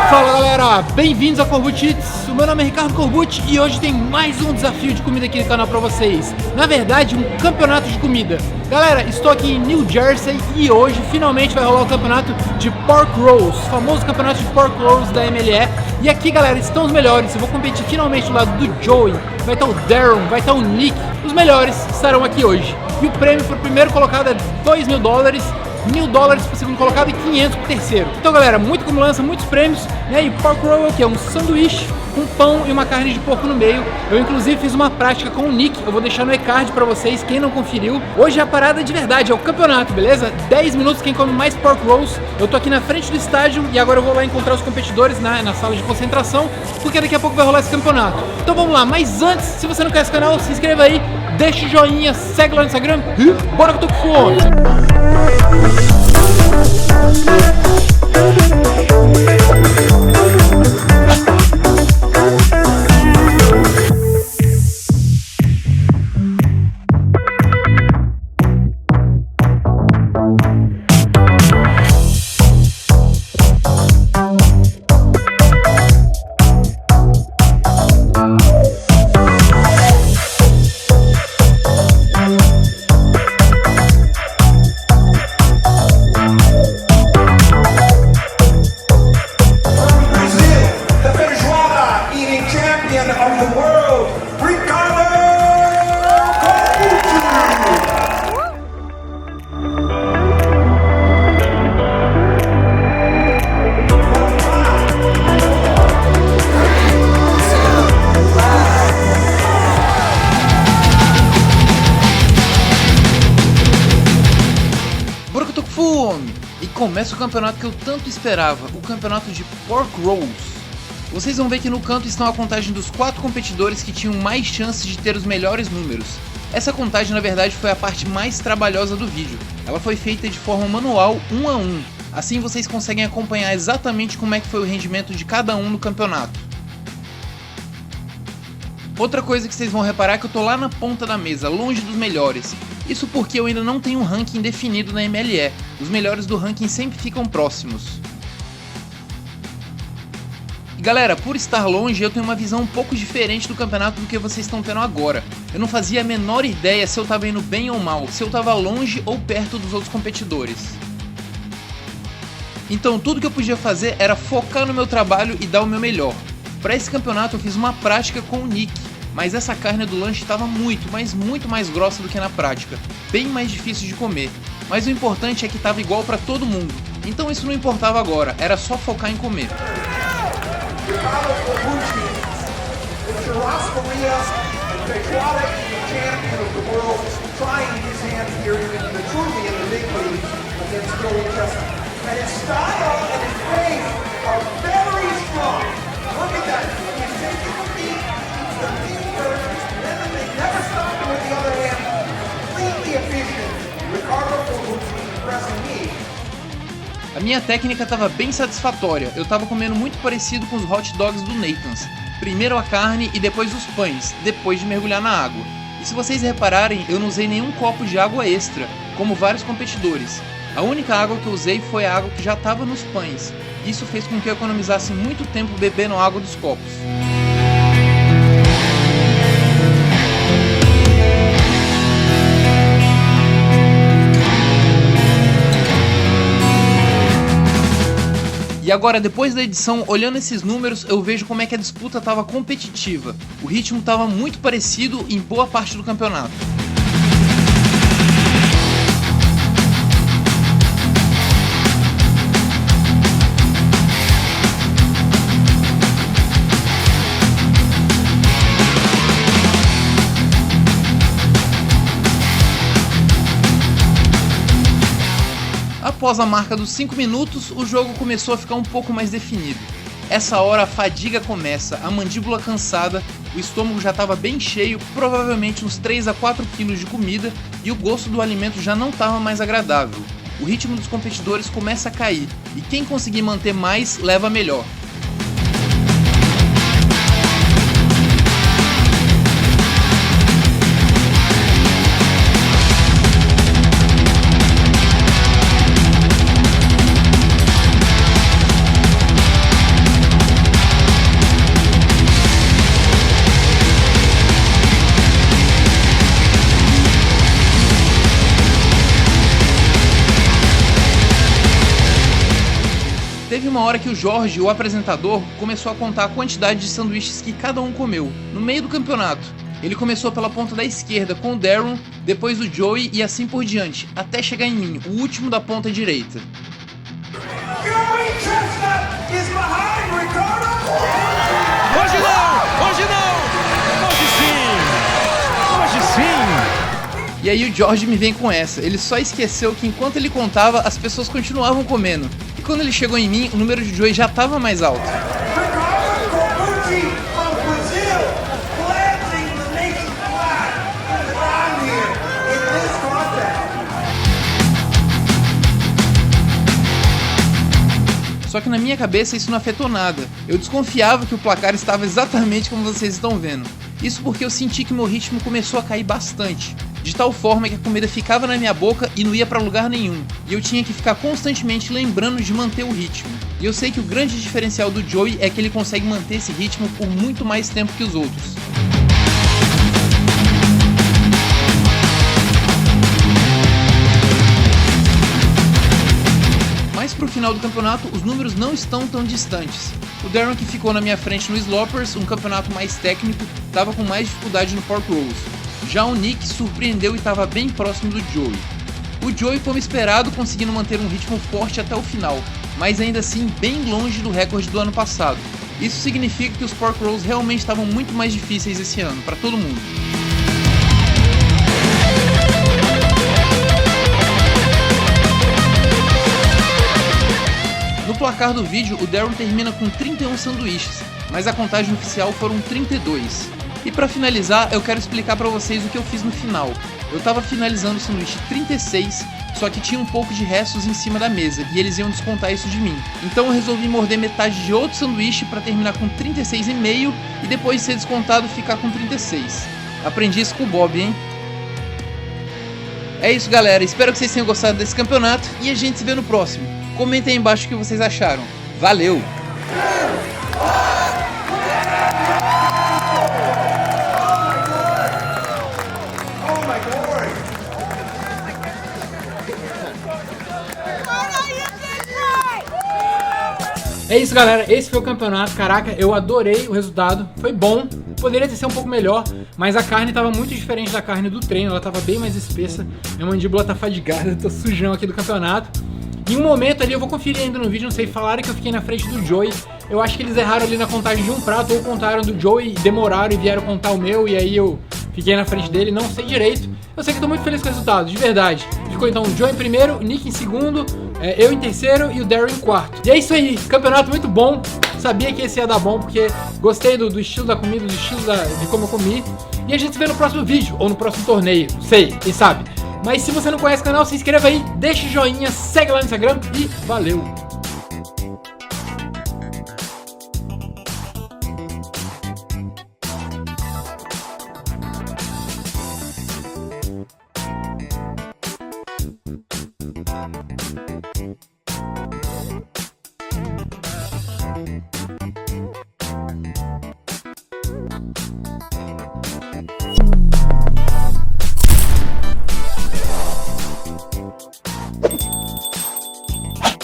Fala galera, bem-vindos a Corbucci Eats. O meu nome é Ricardo Corbucci e hoje tem mais um desafio de comida aqui no canal pra vocês. Na verdade, um campeonato de comida. Galera, estou aqui em New Jersey e hoje finalmente vai rolar o campeonato de Pork Rolls, famoso campeonato de Pork Rolls da MLE. E aqui galera, estão os melhores. Eu vou competir finalmente do lado do Joey, vai estar o Darren, vai estar o Nick. Os melhores estarão aqui hoje. E o prêmio para o primeiro colocado é $2.000, $1.000 para o segundo colocado e 500 para o terceiro. Então galera, muito acumulança, muitos prêmios, né? E Pork Roll é o que? É um sanduíche com pão e uma carne de porco no meio. Eu inclusive fiz uma prática com o Nick, eu vou deixar no e-card para vocês, quem não conferiu. Hoje é a parada de verdade, é o campeonato, beleza? 10 minutos quem come mais Pork Rolls. Eu tô aqui na frente do estádio e agora eu vou lá encontrar os competidores na sala de concentração, porque daqui a pouco vai rolar esse campeonato. Então vamos lá, mas antes, se você não conhece o canal, se inscreva aí, deixa o joinha, segue lá no Instagram e bora que eu tô com fome! E começa o campeonato que eu tanto esperava, o campeonato de Pork Rolls. Vocês vão ver que no canto estão a contagem dos 4 competidores que tinham mais chances de ter os melhores números. Essa contagem na verdade foi a parte mais trabalhosa do vídeo. Ela foi feita de forma manual, 1 a 1. Assim vocês conseguem acompanhar exatamente como é que foi o rendimento de cada um no campeonato. Outra coisa que vocês vão reparar é que eu tô lá na ponta da mesa, longe dos melhores. Isso porque eu ainda não tenho um ranking definido na MLE, os melhores do ranking sempre ficam próximos. E galera, por estar longe eu tenho uma visão um pouco diferente do campeonato do que vocês estão tendo agora. Eu não fazia a menor ideia se eu tava indo bem ou mal, se eu tava longe ou perto dos outros competidores. Então tudo que eu podia fazer era focar no meu trabalho e dar o meu melhor. Para esse campeonato eu fiz uma prática com o Nick, mas essa carne do lanche estava muito, mas muito mais grossa do que na prática, bem mais difícil de comer. Mas o importante é que estava igual para todo mundo, então isso não importava agora, era só focar em comer. A minha técnica estava bem satisfatória, eu estava comendo muito parecido com os hot dogs do Nathan's. Primeiro a carne e depois os pães, depois de mergulhar na água. E se vocês repararem, eu não usei nenhum copo de água extra, como vários competidores. A única água que eu usei foi a água que já estava nos pães. Isso fez com que eu economizasse muito tempo bebendo água dos copos. E agora, depois da edição, olhando esses números, eu vejo como é que a disputa estava competitiva. O ritmo estava muito parecido em boa parte do campeonato. Após a marca dos 5 minutos, o jogo começou a ficar um pouco mais definido. Essa hora a fadiga começa, a mandíbula cansada, o estômago já estava bem cheio, provavelmente uns 3 a 4 quilos de comida, e o gosto do alimento já não estava mais agradável. O ritmo dos competidores começa a cair, e quem conseguir manter mais, leva melhor. Teve uma hora que o Jorge, o apresentador, começou a contar a quantidade de sanduíches que cada um comeu, no meio do campeonato. Ele começou pela ponta da esquerda com o Darren, depois o Joey e assim por diante, até chegar em mim, o último da ponta direita. Hoje não! Hoje não! Hoje sim! Hoje sim! E aí o George me vem com essa, ele só esqueceu que enquanto ele contava, as pessoas continuavam comendo. E quando ele chegou em mim, o número de Joey já estava mais alto. Só que na minha cabeça isso não afetou nada. Eu desconfiava que o placar estava exatamente como vocês estão vendo. Isso porque eu senti que meu ritmo começou a cair bastante. De tal forma que a comida ficava na minha boca e não ia pra lugar nenhum. E eu tinha que ficar constantemente lembrando de manter o ritmo. E eu sei que o grande diferencial do Joey é que ele consegue manter esse ritmo por muito mais tempo que os outros. Mas pro final do campeonato, os números não estão tão distantes. O Darren, que ficou na minha frente no Sloppers, um campeonato mais técnico, estava com mais dificuldade no Pork Rolls. Já o Nick surpreendeu e estava bem próximo do Joey. O Joey, como esperado, conseguindo manter um ritmo forte até o final, mas ainda assim bem longe do recorde do ano passado. Isso significa que os Pork Rolls realmente estavam muito mais difíceis esse ano, para todo mundo. No placar do vídeo, o Darren termina com 31 sanduíches, mas a contagem oficial foram 32. E para finalizar, eu quero explicar para vocês o que eu fiz no final. Eu tava finalizando o sanduíche 36, só que tinha um pouco de restos em cima da mesa, e eles iam descontar isso de mim. Então eu resolvi morder metade de outro sanduíche para terminar com 36,5 e depois de ser descontado ficar com 36. Aprendi isso com o Bob, hein? É isso, galera, espero que vocês tenham gostado desse campeonato e a gente se vê no próximo. Comentem aí embaixo o que vocês acharam. Valeu! É isso, galera, esse foi o campeonato. Caraca, eu adorei o resultado, foi bom. Poderia ter sido um pouco melhor, mas a carne tava muito diferente da carne do treino. Ela tava bem mais espessa, minha mandíbula tá fadigada, tô sujão aqui do campeonato. Em um momento ali, eu vou conferir ainda no vídeo, não sei, falaram que eu fiquei na frente do Joey. Eu acho que eles erraram ali na contagem de um prato, ou contaram do Joey, demoraram e vieram contar o meu, e aí eu fiquei na frente dele, não sei direito. Eu sei que tô muito feliz com o resultado, de verdade. Ficou então o Joey em primeiro, o Nick em segundo, eu em terceiro e o Darren em quarto. E é isso aí, campeonato muito bom. Sabia que esse ia dar bom, porque gostei do estilo da comida, do estilo de como eu comi. E a gente se vê no próximo vídeo, ou no próximo torneio, não sei, quem sabe. Mas se você não conhece o canal, se inscreva aí, deixa o joinha, segue lá no Instagram e valeu!